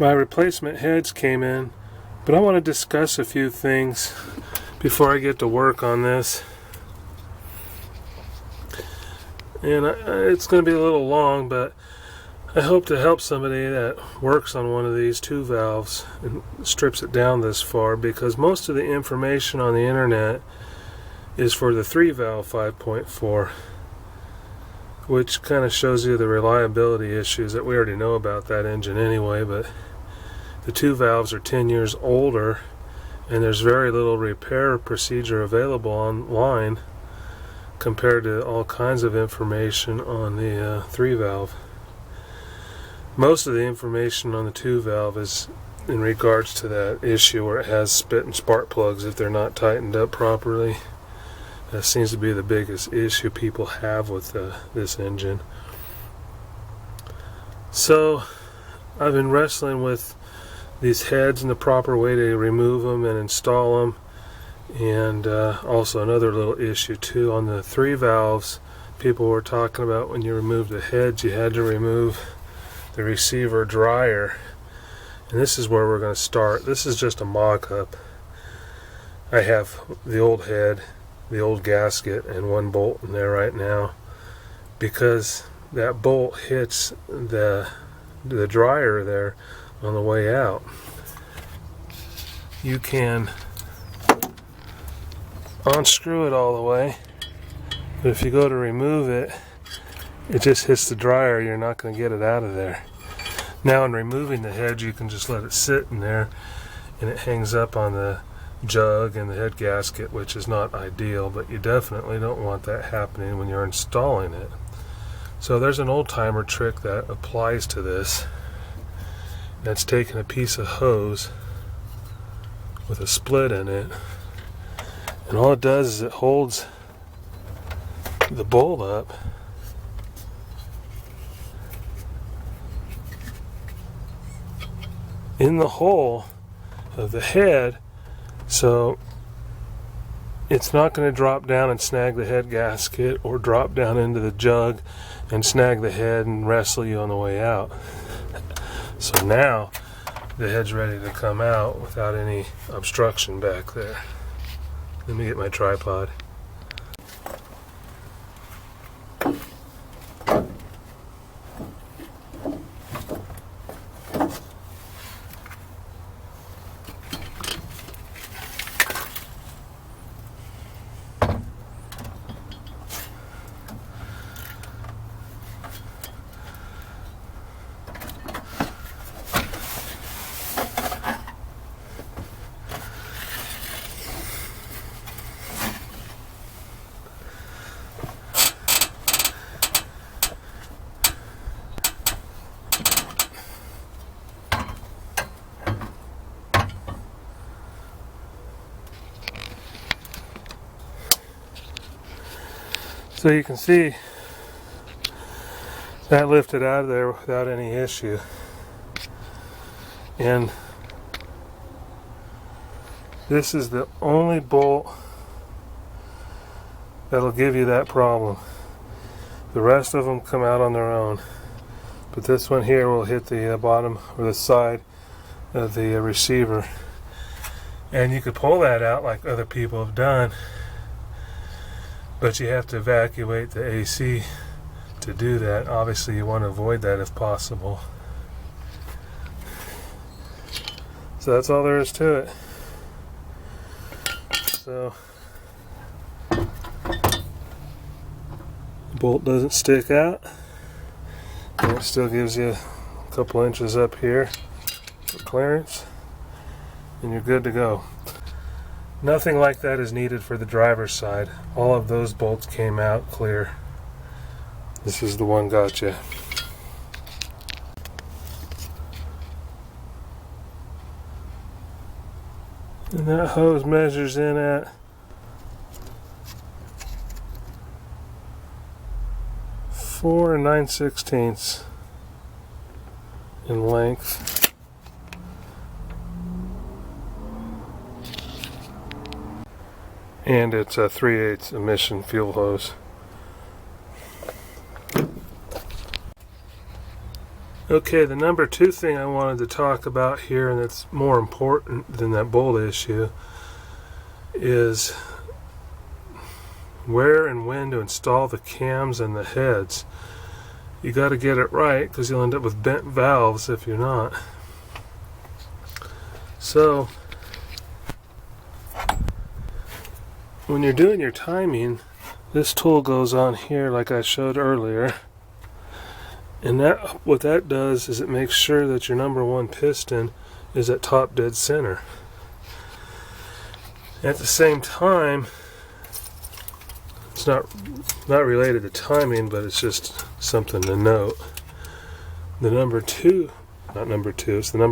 My replacement heads came in, but I want to discuss a few things before I get to work on this. And it's going to be a little long, but I hope to help somebody that works on one of these 2 valves and strips it down this far, because most of the information on the internet is for the 3 valve 5.4, which kind of shows you the reliability issues that we already know about that engine anyway. But the 2 valves are 10 years older, and there's very little repair procedure available online compared to all kinds of information on the 3 valve. Most of the information on the 2 valve is in regards to that issue where it has spit and spark plugs if they're not tightened up properly. That seems to be the biggest issue people have with this engine. So I've been wrestling with these heads and the proper way to remove them and install them. And also another little issue too on the 3 valves. People were talking about when you remove the heads, you had to remove the receiver dryer. And this is where we're going to start. This is just a mock-up. I have the old head, the old gasket, and 1 bolt in there right now, because that bolt hits the dryer there on the way out. You can unscrew it all the way, but if you go to remove it, it just hits the dryer. You're not going to get it out of there. Now in removing the head, you can just let it sit in there, and it hangs up on the jug and the head gasket, which is not ideal, but you definitely don't want that happening when you're installing it. So there's an old-timer trick that applies to this. That's taking a piece of hose with a split in it, and all it does is it holds the bolt up in the hole of the head, so it's not going to drop down and snag the head gasket or drop down into the jug and snag the head and wrestle you on the way out. So now the head's ready to come out without any obstruction back there. Let me get my tripod. So you can see that lifted out of there without any issue. And this is the only bolt that'll give you that problem. The rest of them come out on their own. But this one here will hit the bottom or the side of the receiver. And you could pull that out like other people have done, but you have to evacuate the AC to do that. Obviously you want to avoid that if possible. So that's all there is to it. So the bolt doesn't stick out, and it still gives you a couple inches up here for clearance, and you're good to go. Nothing like that is needed for the driver's side. All of those bolts came out clear. This is the one gotcha. And that hose measures in at 4 9/16 in length. And it's a 3/8 emission fuel hose. Okay, the number 2 thing I wanted to talk about here, and it's more important than that bolt issue, is where and when to install the cams and the heads. You got to get it right, because you'll end up with bent valves if you're not. So when you're doing your timing, this tool goes on here like I showed earlier, and what that does is it makes sure that your number 1 piston is at top dead center. At the same time, it's not related to timing, but it's just something to note. The number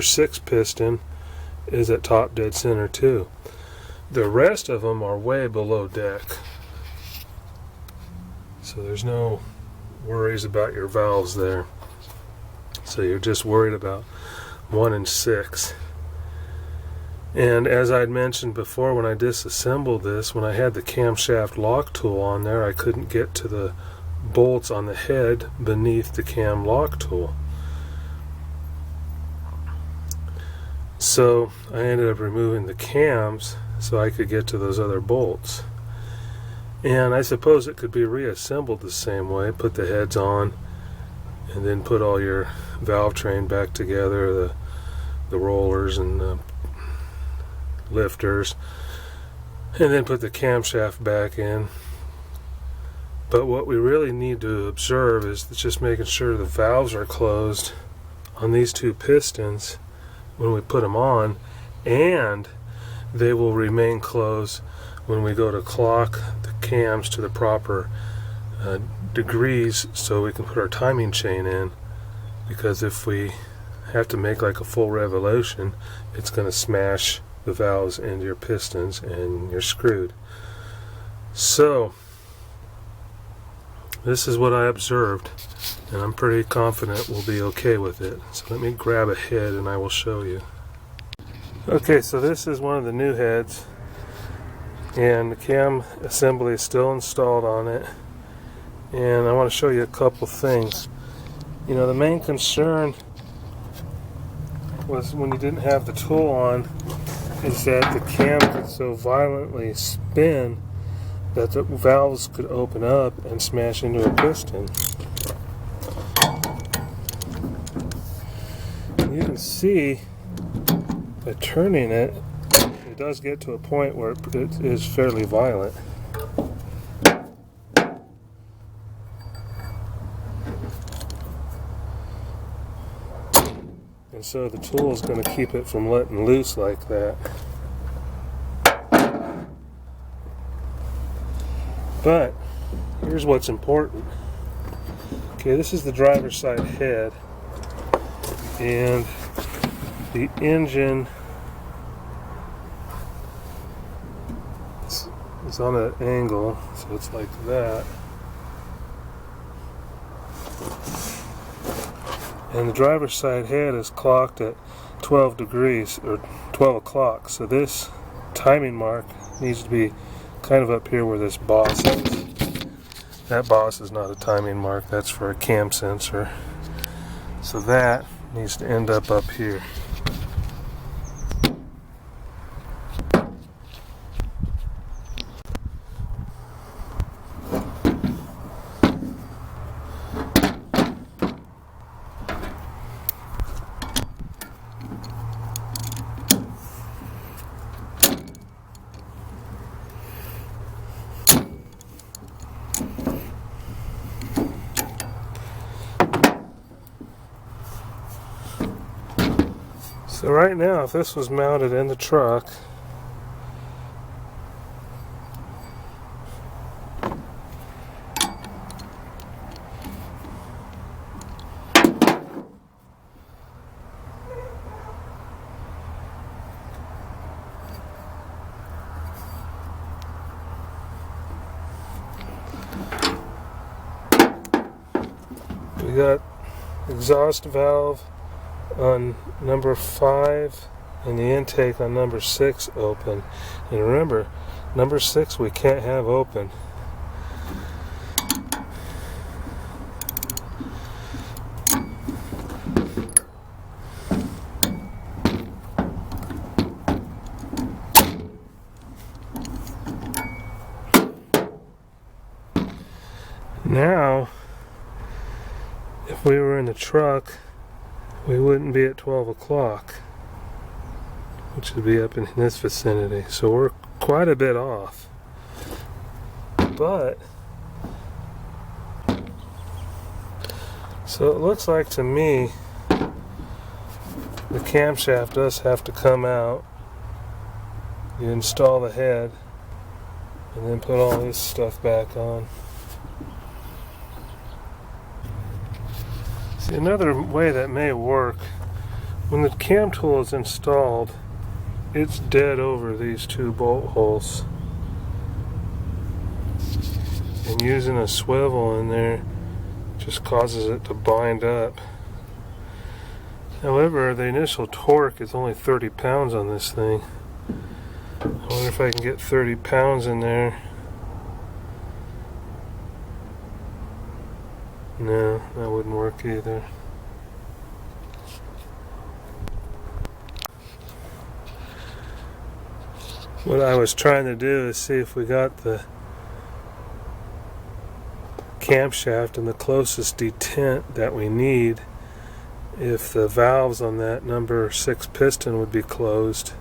6 piston is at top dead center too. The rest of them are way below deck, so there's no worries about your valves there. So you're just worried about 1 and 6. And as I'd mentioned before, when I disassembled this, when I had the camshaft lock tool on there, I couldn't get to the bolts on the head beneath the cam lock tool. So I ended up removing the cams so I could get to those other bolts. And I suppose it could be reassembled the same way. Put the heads on and then put all your valve train back together, the rollers and the lifters, and then put the camshaft back in. But what we really need to observe is just making sure the valves are closed on these 2 pistons when we put them on, and they will remain closed when we go to clock the cams to the proper degrees so we can put our timing chain in, because if we have to make like a full revolution, it's going to smash the valves into your pistons and you're screwed. So this is what I observed, and I'm pretty confident we'll be okay with it. So let me grab a head and I will show you. Okay, so this is one of the new heads, and the cam assembly is still installed on it, and I want to show you a couple things. You know, the main concern was when you didn't have the tool on is that the cam could so violently spin that the valves could open up and smash into a piston. You can see by turning it, it does get to a point where it is fairly violent. And so the tool is going to keep it from letting loose like that. But here's what's important. Okay, this is the driver's side head, and the engine is on an angle, so it's like that. And the driver's side head is clocked at 12 degrees, or 12 o'clock. So this timing mark needs to be kind of up here where this boss is. That boss is not a timing mark, that's for a cam sensor. So that needs to end up here. So right now, if this was mounted in the truck, we got exhaust valve on number 5 and the intake on number 6 open. And remember, number 6 we can't have open. if we were in the truck, we wouldn't be at 12 o'clock, which would be up in this vicinity. So we're quite a bit off. But, so it looks like to me, the camshaft does have to come out. You install the head, and then put all this stuff back on. See, another way that may work, when the cam tool is installed, it's dead over these two bolt holes. And using a swivel in there just causes it to bind up. However, the initial torque is only 30 pounds on this thing. I wonder if I can get 30 pounds in there. No, that wouldn't work either. What I was trying to do is see if we got the camshaft in the closest detent that we need, if the valves on that number 6 piston would be closed,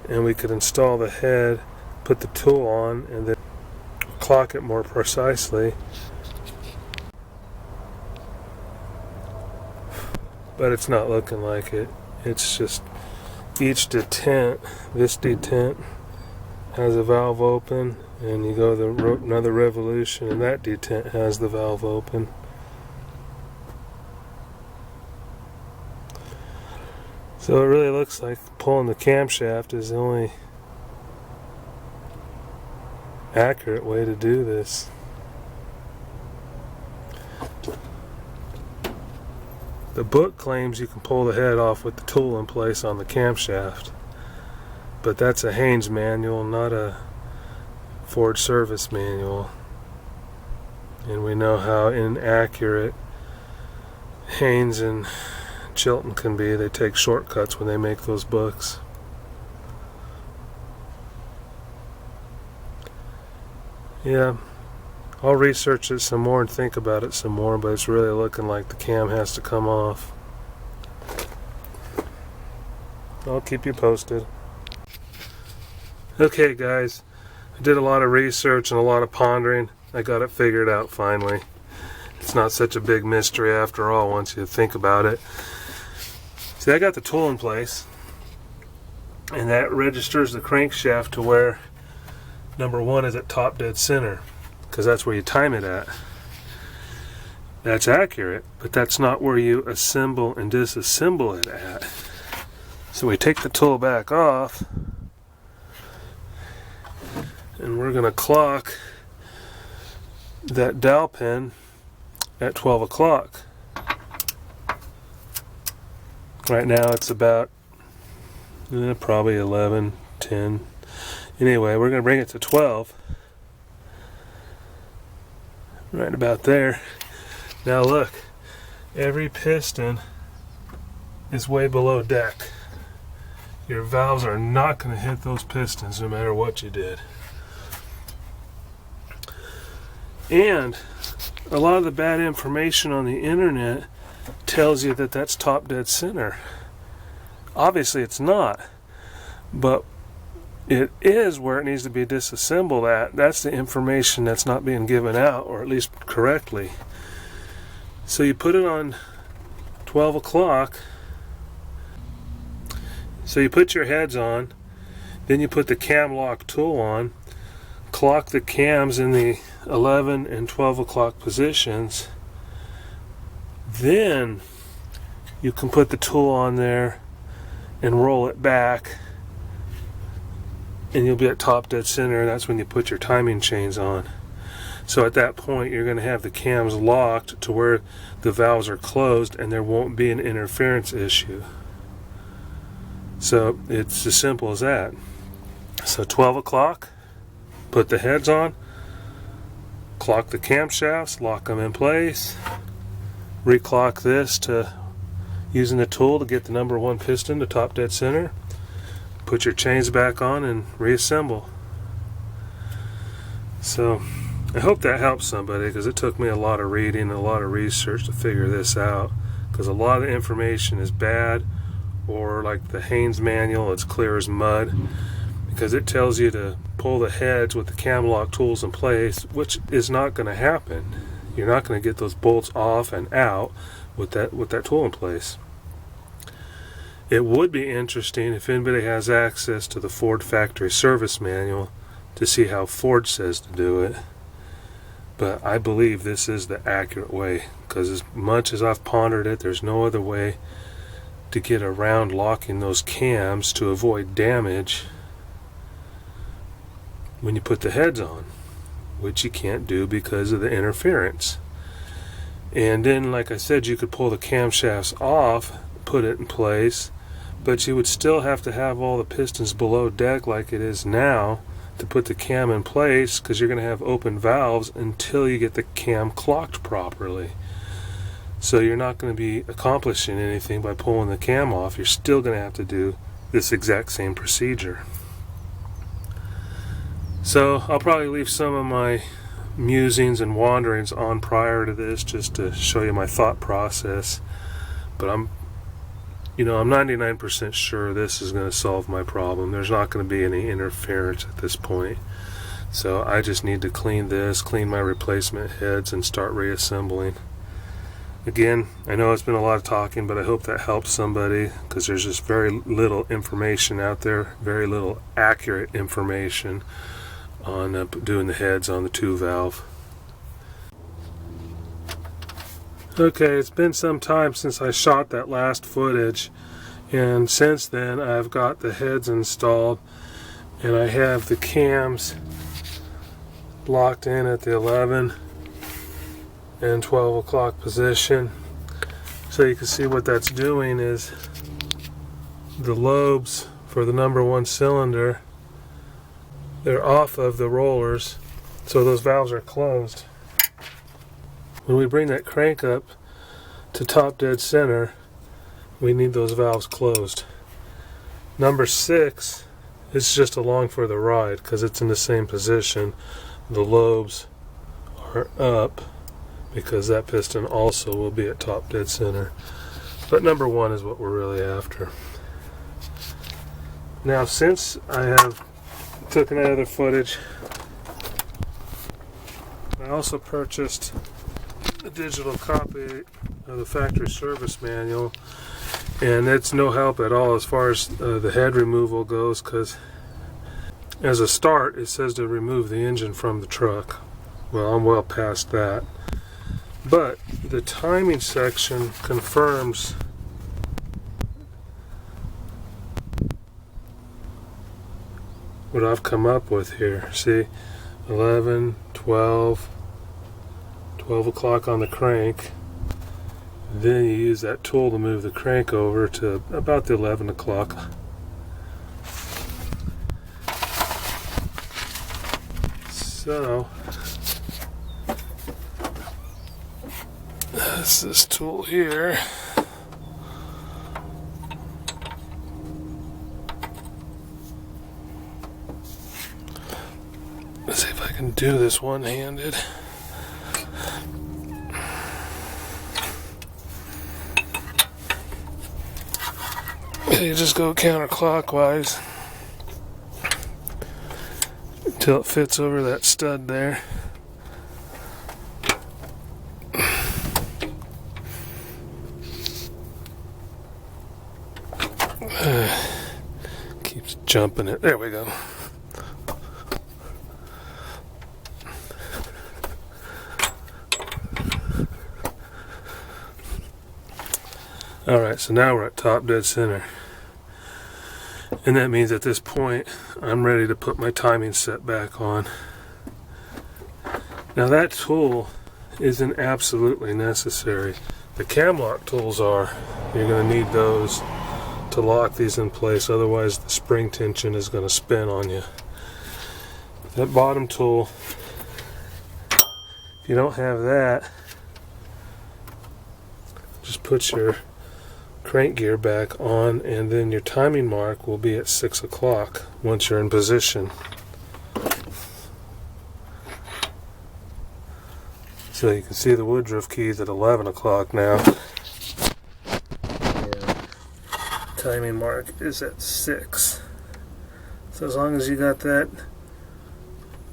and we could install the head, put the tool on, and then clock it more precisely. But it's not looking like it. It's just each detent, this detent has a valve open, and you go another revolution and that detent has the valve open. So it really looks like pulling the camshaft is the only accurate way to do this. The book claims you can pull the head off with the tool in place on the camshaft, but that's a Haynes manual, not a Ford service manual. And we know how inaccurate Haynes and Chilton can be. They take shortcuts when they make those books. Yeah, I'll research it some more and think about it some more, but it's really looking like the cam has to come off. I'll keep you posted. Okay guys, I did a lot of research and a lot of pondering. I got it figured out finally. It's not such a big mystery after all once you think about it. See, I got the tool in place, and that registers the crankshaft to where number 1 is at top dead center, because that's where you time it at. That's accurate, but that's not where you assemble and disassemble it at. So we take the tool back off, and we're going to clock that dowel pin at 12 o'clock. Right now it's about probably 11, 10. Anyway, we're going to bring it to 12. Right about there. Now look, every piston is way below deck. Your valves are not going to hit those pistons no matter what you did. And a lot of the bad information on the internet tells you that that's top dead center. Obviously it's not, but it is where it needs to be disassembled at. That's the information that's not being given out, or at least correctly. So you put it on 12 o'clock. So you put your heads on, then you put the cam lock tool on, clock the cams in the 11 and 12 o'clock positions. Then you can put the tool on there and roll it back, and you'll be at top dead center. That's when you put your timing chains on. So at that point you're going to have the cams locked to where the valves are closed, and there won't be an interference issue. So it's as simple as that. So 12 o'clock, put the heads on, clock the camshafts, lock them in place, reclock this to using the tool to get the number 1 piston to top dead center, put your chains back on and reassemble. So I hope that helps somebody, because it took me a lot of reading and a lot of research to figure this out, because a lot of the information is bad, or like the Haynes manual, it's clear as mud, because it tells you to pull the heads with the cam lock tools in place, which is not going to happen. You're not going to get those bolts off and out with that tool in place. It would be interesting if anybody has access to the Ford factory service manual to see how Ford says to do it. But I believe this is the accurate way, because as much as I've pondered it, there's no other way to get around locking those cams to avoid damage when you put the heads on, which you can't do because of the interference. And then, like I said, you could pull the camshafts off, put it in place, but you would still have to have all the pistons below deck like it is now to put the cam in place, because you're going to have open valves until you get the cam clocked properly. So you're not going to be accomplishing anything by pulling the cam off. You're still going to have to do this exact same procedure. So I'll probably leave some of my musings and wanderings on prior to this, just to show you my thought process. But I'm 99% sure this is going to solve my problem. There's not going to be any interference at this point. So I just need to clean my replacement heads, and start reassembling. Again, I know it's been a lot of talking, but I hope that helps somebody, because there's just very little information out there, very little accurate information on doing the heads on the 2-valve. Okay, it's been some time since I shot that last footage, and since then I've got the heads installed, and I have the cams locked in at the 11 and 12 o'clock position. So you can see what that's doing is the lobes for the number 1 cylinder, they're off of the rollers, so those valves are closed. When we bring that crank up to top dead center, we need those valves closed. Number 6 is just along for the ride, because it's in the same position. The lobes are up, because that piston also will be at top dead center. But number 1 is what we're really after. Now, since I have taken that other footage, I also purchased a digital copy of the factory service manual, and it's no help at all as far as the head removal goes, because as a start it says to remove the engine from the truck. Well, I'm well past that, but the timing section confirms what I've come up with here. See, 11, 12 o'clock on the crank. Then you use that tool to move the crank over to about the 11 o'clock. So that's this tool here. Let's see if I can do this one-handed. You just go counterclockwise until it fits over that stud there. Keeps jumping it. There we go. Alright, so now we're at top dead center. And that means at this point I'm ready to put my timing set back on. Now that tool isn't absolutely necessary. The cam lock tools are. You're going to need those to lock these in place, otherwise the spring tension is going to spin on you. That bottom tool, if you don't have that, just put your crank gear back on, and then your timing mark will be at 6 o'clock once you're in position. So you can see the Woodruff keys at 11 o'clock now. And timing mark is at 6. So as long as you got that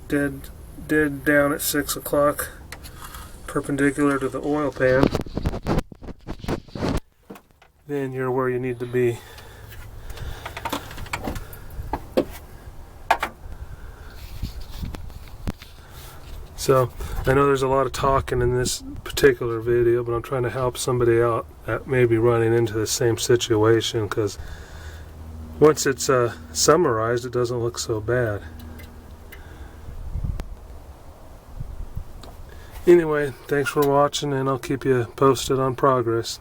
dead down at 6 o'clock, perpendicular to the oil pan, then you're where you need to be. So I know there's a lot of talking in this particular video, but I'm trying to help somebody out that may be running into the same situation, because once it's summarized, it doesn't look so bad. Anyway, thanks for watching, and I'll keep you posted on progress.